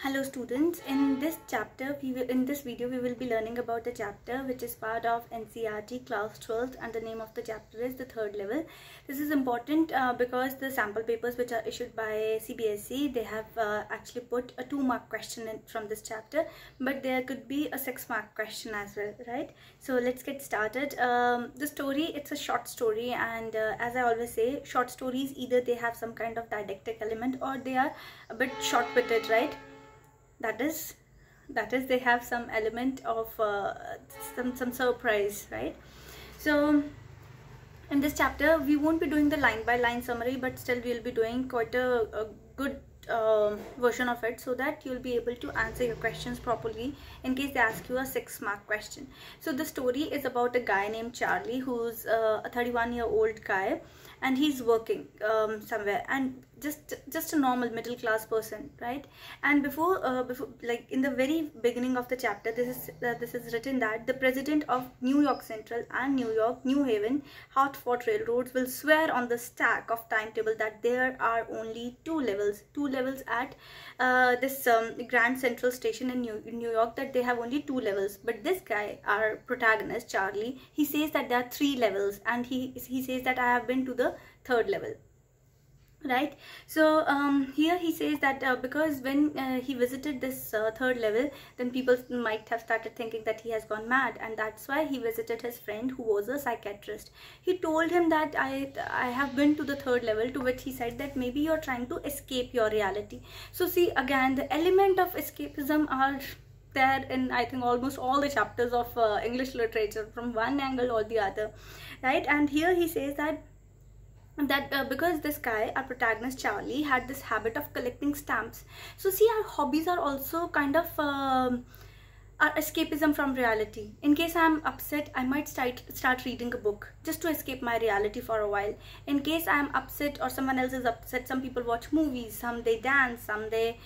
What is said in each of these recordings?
Hello students, in this video we will be learning about the chapter which is part of NCERT class 12th, and the name of the chapter is the third level. This is important because the sample papers which are issued by CBSE, they have actually put a 2-mark question from this chapter, but there could be a 6-mark question as well, right? So let's get started. The story, it's a short story, and as I always say, short stories, either they have some kind of didactic element or they are a bit short-witted, right? That is they have some element of some surprise, right? So in this chapter we won't be doing the line by line summary, but still we'll be doing quite a good version of it, so that you'll be able to answer your questions properly in case they ask you a 6-mark question. So the story is about a guy named Charlie, who's a 31-year-old guy, and he's working somewhere, and just a normal middle class person, right? And before like in the very beginning of the chapter, this is written that the president of New York Central and New Haven Hartford Railroads will swear on the stack of timetable that there are only two levels at this Grand Central Station in New York, that they have only 2 levels. But this guy, our protagonist Charlie, he says that there are 3 levels, and he says that I have been to the 3rd level, right? So here he says that because when he visited this 3rd level, then people might have started thinking that he has gone mad, and that's why he visited his friend who was a psychiatrist. He told him that I have been to the 3rd level, to which he said that maybe you're trying to escape your reality. So see, again, the element of escapism are there in, I think, almost all the chapters of English literature, from one angle or the other, right? And here he says that because this guy, our protagonist Charlie, had this habit of collecting stamps. So see, our hobbies are also kind of our escapism from reality. In case I'm upset, I might start reading a book just to escape my reality for a while. In case I'm upset or someone else is upset, some people watch movies, some they dance, some they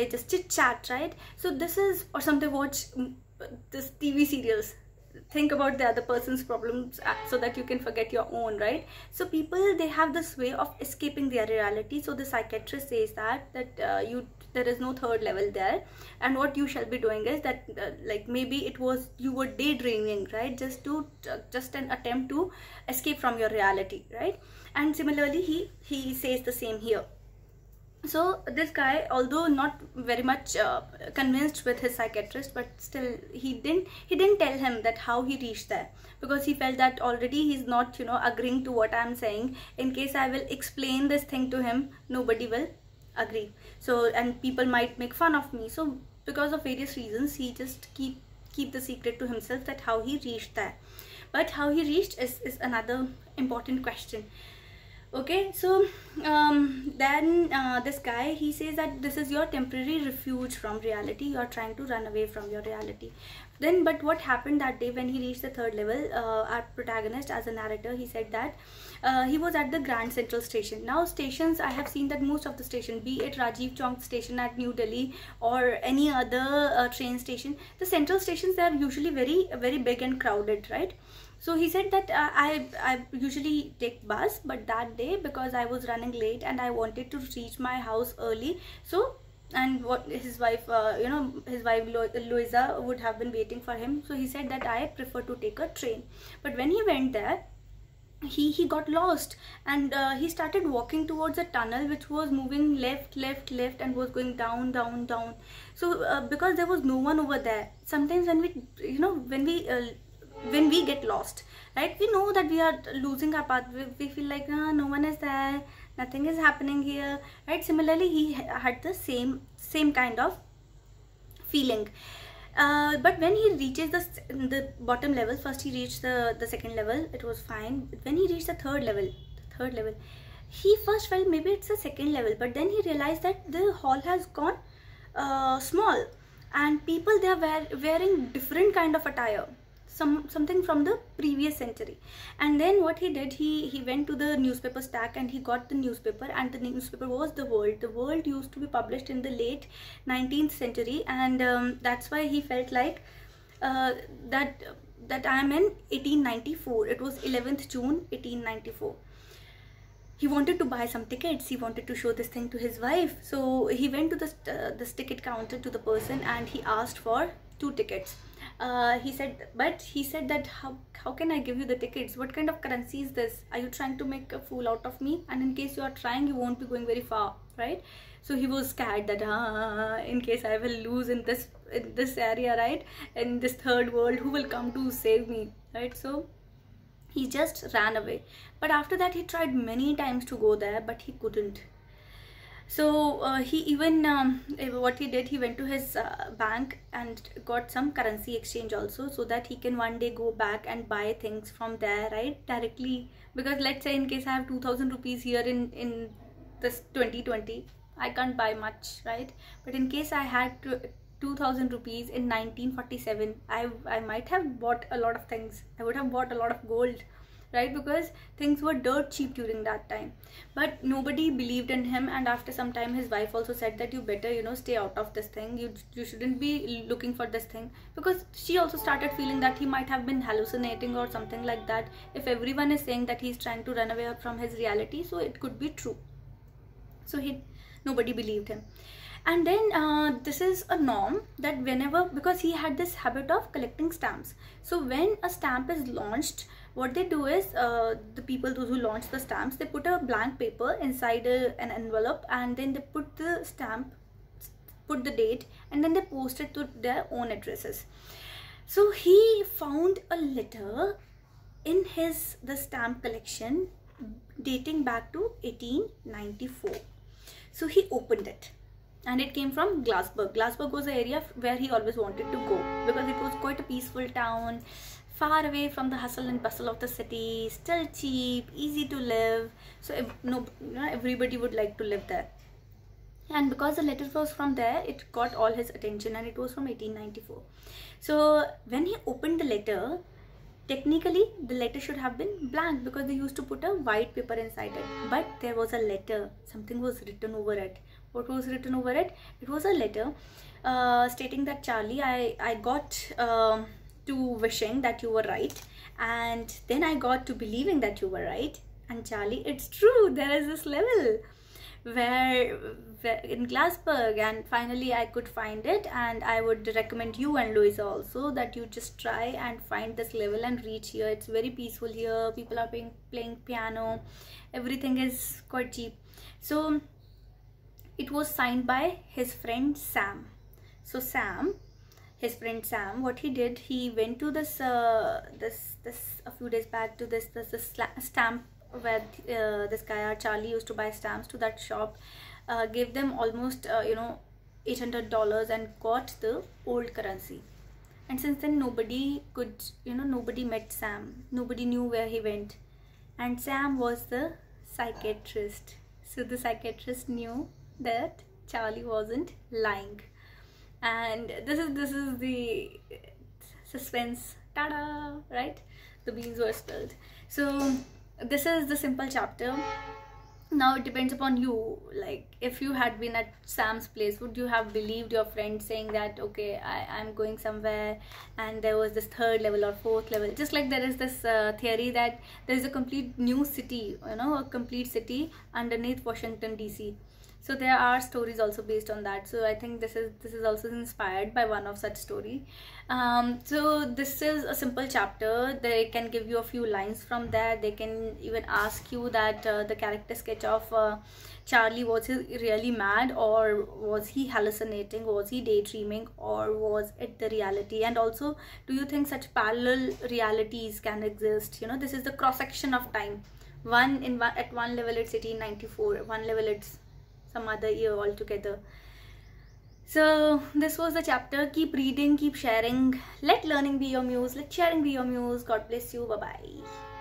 just chit chat, right? So this is, or some they watch this TV serials. Think about the other person's problems so that you can forget your own, right? So people, they have this way of escaping their reality. So the psychiatrist says that there is no 3rd level there, and what you shall be doing is that like maybe it was you were daydreaming, right? Just an attempt to escape from your reality, right? And similarly he says the same here. So this guy, although not very much convinced with his psychiatrist, but still he didn't tell him that how he reached there, because he felt that already he's not agreeing to what I'm saying. In case I will explain this thing to him, nobody will agree, so, and people might make fun of me. So because of various reasons, he just keep the secret to himself that how he reached there. But how he reached is another important question. Okay, so then this guy, he says that this is your temporary refuge from reality. You are trying to run away from your reality. Then, but what happened that day when he reached the 3rd level? Our protagonist, as a narrator, he said that he was at the Grand Central Station. Now stations, I have seen that most of the station, be it Rajiv Chowk station at New Delhi or any other train station, the central stations, they are usually very big and crowded, right? So he said that I usually take bus, but that day, because I was running late and I wanted to reach my house early, so, and what his wife Louisa would have been waiting for him, so he said that I prefer to take a train. But when he went there, he got lost, and he started walking towards a tunnel which was moving left, and was going down. So because there was no one over there, sometimes when we get lost, right, we know that we are losing our path. We feel like no one is there, nothing is happening here, right? Similarly, he had the same kind of feeling. But when he reaches the bottom level, first he reached the 2nd level, it was fine. But when he reached the 3rd level, he first felt maybe it's the 2nd level, but then he realized that the hall has gone small, and people, they are wearing different kind of attire, something from the previous century. And then what he did, he went to the newspaper stack and he got the newspaper, and the newspaper was The World. The World used to be published in the late 19th century, and that's why he felt like that I am in 1894. It was 11th June 1894. he wanted to buy some tickets. He wanted to show this thing to his wife. So he went to this ticket counter to the person and he asked for 2 tickets. He said that how can I give you the tickets? What kind of currency is this? Are you trying to make a fool out of me? And in case you are trying, you won't be going very far, right? So he was scared that in case I will lose in this area, right, in this third world, who will come to save me, right? So he just ran away. But after that he tried many times to go there, but he couldn't. So he even what he did, he went to his bank and got some currency exchange also, so that he can one day go back and buy things from there, right, directly. Because let's say in case I have 2000 rupees here in this 2020, I can't buy much, right? But in case I had 2000 rupees in 1947, I might have bought a lot of things. I would have bought a lot of gold, right? Because things were dirt cheap during that time. But nobody believed in him, and after some time his wife also said that you better, you know, stay out of this thing. You shouldn't be looking for this thing, because she also started feeling that he might have been hallucinating or something like that. If everyone is saying that he's trying to run away from his reality, so it could be true. So nobody believed him. And then this is a norm that whenever, because he had this habit of collecting stamps, so when a stamp is launched, what they do is the people who launch the stamps, they put a blank paper inside an envelope, and then they put the stamp, put the date, and then they post it to their own addresses. So he found a letter in the stamp collection dating back to 1894. So he opened it, and it came from Glassburg. Glassburg was the area where he always wanted to go, because it was quite a peaceful town, far away from the hustle and bustle of the city, still cheap, easy to live. So everybody would like to live there. And because the letter was from there, it got all his attention, and it was from 1894. So when he opened the letter, technically the letter should have been blank, because they used to put a white paper inside it. But there was a letter, something was written over it. What was written over it? It was a letter stating that, Charlie, I got to wishing that you were right, and then I got to believing that you were right, and Charlie, it's true, there is this level where in Glassburg, and finally I could find it, and I would recommend you and Louisa also that you just try and find this level and reach here. It's very peaceful here, people are playing piano, everything is quite cheap. So it was signed by his friend Sam. So his friend Sam, what he did, he went to this a few days back to this stamp where this guy Charlie used to buy stamps, to that shop, gave them almost $800 and got the old currency. And since then nobody met Sam, nobody knew where he went, and Sam was the psychiatrist. So the psychiatrist knew that Charlie wasn't lying. And this is the suspense, tada, right? The beans were spilled. So this is the simple chapter. Now it depends upon you. Like, if you had been at Sam's place, would you have believed your friend saying that, okay, I'm going somewhere and there was this 3rd level or 4th level? Just like there is this theory that there is a complete new city, a complete city underneath Washington DC. So there are stories also based on that. So I think this is also inspired by one of such story. So this is a simple chapter. They can give you a few lines from there. They can even ask you that the character sketch of Charlie, was he really mad, or was he hallucinating, was he daydreaming, or was it the reality? And also, do you think such parallel realities can exist? This is the cross section of time. At one level it's 1894, one level it's some other year altogether. So this was the chapter. Keep reading, keep sharing. Let learning be your muse, let sharing be your muse. God bless you. Bye bye.